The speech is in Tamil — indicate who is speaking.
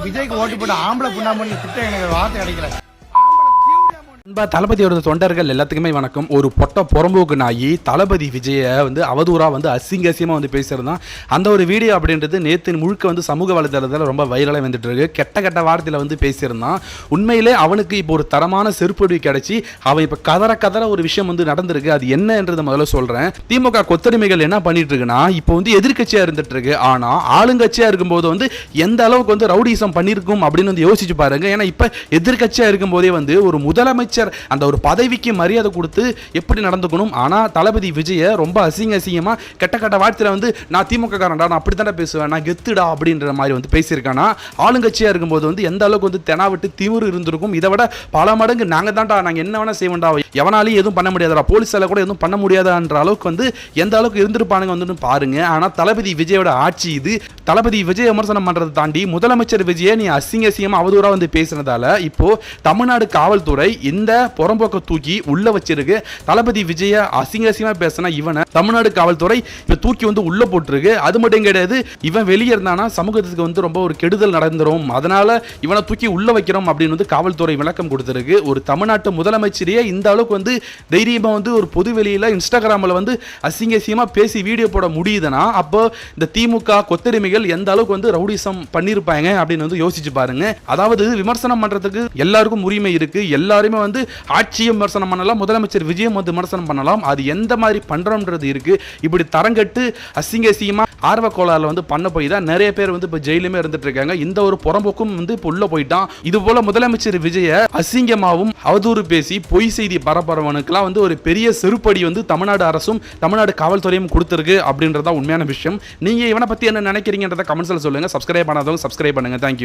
Speaker 1: விஜய்க்கு ஓட்டு போட்டு ஆம்பளை புண்ணாமணி திட்ட எனக்கு வார்த்தை கிடைக்கல.
Speaker 2: தளபதியோட தொண்டர்கள் எல்லாத்துக்குமே வணக்கம். ஒரு பொட்ட புறம்போக்கு நாயி தளபதி விஜயை அவதூறா அசிங்கசியமா பேசுறதுதான் அந்த ஒரு வீடியோ அப்படின்றது நேற்று முழுக்க சமூக வலைதளத்தில் ரொம்ப வைரலாக வந்துட்டு இருக்கு. கெட்ட கெட்ட வார்த்தையில் பேசியிருந்தான். உண்மையிலே அவனுக்கு இப்போ ஒரு தரமான செருப்படி கிடைச்சி அவன் இப்போ கதற ஒரு விஷயம் நடந்திருக்கு. அது என்னன்றது முதல்ல சொல்றேன். திமுக கொத்தடிமைகள் என்ன பண்ணிட்டு இருக்குன்னா, இப்போ எதிர்கட்சியா இருந்துட்டு இருக்கு. ஆனா ஆளுங்கட்சியா இருக்கும்போது எந்த அளவுக்கு ரவுடிசம் பண்ணிருக்கும் அப்படின்னு யோசிச்சு பாருங்க. ஏன்னா இப்ப எதிர்கட்சியா இருக்கும் போதே ஒரு முதலமைச்சர் அந்த ஒரு பதவிக்கு மரியாதை கொடுத்து எப்படி நடந்துக்கணும். ஆனா தளபதி விஜய ரொம்ப அசிங்கமா கெட்ட கெட்ட வார்த்தையில நான் திமுக காரன்டா, நான் அப்படித்தானே பேசுவேன், நான் கெத்துடா அப்படின்ற மாதிரி பேசியிருக்கானா. ஆளுங்கட்சியா இருக்கும்போது எந்த அளவுக்கு தெனா விட்டு திமிரு இருந்திருக்கும். இதை விட பல மடங்கு நாங்க தான்டா, நாங்க என்ன வேணா செய்வோம்டா, எவனாலையும் எதுவும் பண்ண முடியாதா, போலீஸால கூட எதுவும் பண்ண முடியாதான்ற அளவுக்கு எந்த அளவுக்கு இருந்திருப்பானுங்க பாருங்க. ஆனா தளபதி விஜயோட ஆட்சி இது. தளபதி விஜய் விமர்சனம் பண்றதை தாண்டி முதலமைச்சர் விஜய நீ அசிங்கமா அவதூறா பேசினதால இப்போ தமிழ்நாடு காவல்துறை இந்த புறம்போக்க தூக்கி உள்ள வச்சிருக்கு. தளபதி விஜய அசிங்கமா பேசினா இவனை தமிழ்நாடு காவல்துறை இப்ப தூக்கி உள்ள போட்டிருக்கு. அது மட்டும் கிடையாது, இவன் வெளியே இருந்தானா சமூகத்துக்கு ரொம்ப ஒரு கெடுதல் நடந்துரும், அதனால இவனை தூக்கி உள்ள வைக்கிறோம் அப்படின்னு காவல்துறை விளக்கம் கொடுத்திருக்கு. ஒரு தமிழ்நாட்டு முதலமைச்சரையே இந்த அளவுக்கு தைரியமா ஒரு பொது வெளியில இன்ஸ்டாகிராம்ல அசிங்கசியமா பேசி வீடியோ போட முடியுதுன்னா அப்போ இந்த திமுக கொத்தடிமைகள் எந்த அளவுக்கு ரவுடிசம் பண்ணிருப்பாங்க அப்படின்னு யோசிச்சு பாருங்க. அதாவது விமர்சனம் பண்றதுக்கு எல்லாருக்கும் உரிமை இருக்கு. எல்லாருமே ஆட்சியை விமர்சனம் பண்ணலாம், முதலமைச்சர் விஜயம் விமர்சனம் பண்ணலாம். அது எந்த மாதிரி பண்றோம்ன்றது இருக்கு. இப்படி தரங்கட்டு அசிங்கசியமா ஆர்வ கோளாறுல பண்ண போய் தான் நிறைய பேர் இப்ப ஜெயிலுமே இருந்துட்டு இருக்காங்க. இந்த ஒரு புறம்போக்கும் இப்ப உள்ள போயிட்டான். இது போல முதலமைச்சர் விஜய அசிங்கமாவும் அவதூறு பேசி பொய் செய்தி பரபரவனுக்கெல்லாம் ஒரு பெரிய செருப்படி தமிழ்நாடு அரசும் தமிழ்நாடு காவல்துறையும் கொடுத்திருக்கு அப்படின்றதா உண்மையான விஷயம். நீங்க இவனை பத்தி என்ன நினைக்கிறீங்கன்றத கமெண்ட்ஸ்ல சொல்லுங்க. சப்ஸ்கிரைப் பண்ணாதவங்க சப்ஸ்கிரைப் பண்ணுங்க. தேங்க்யூ.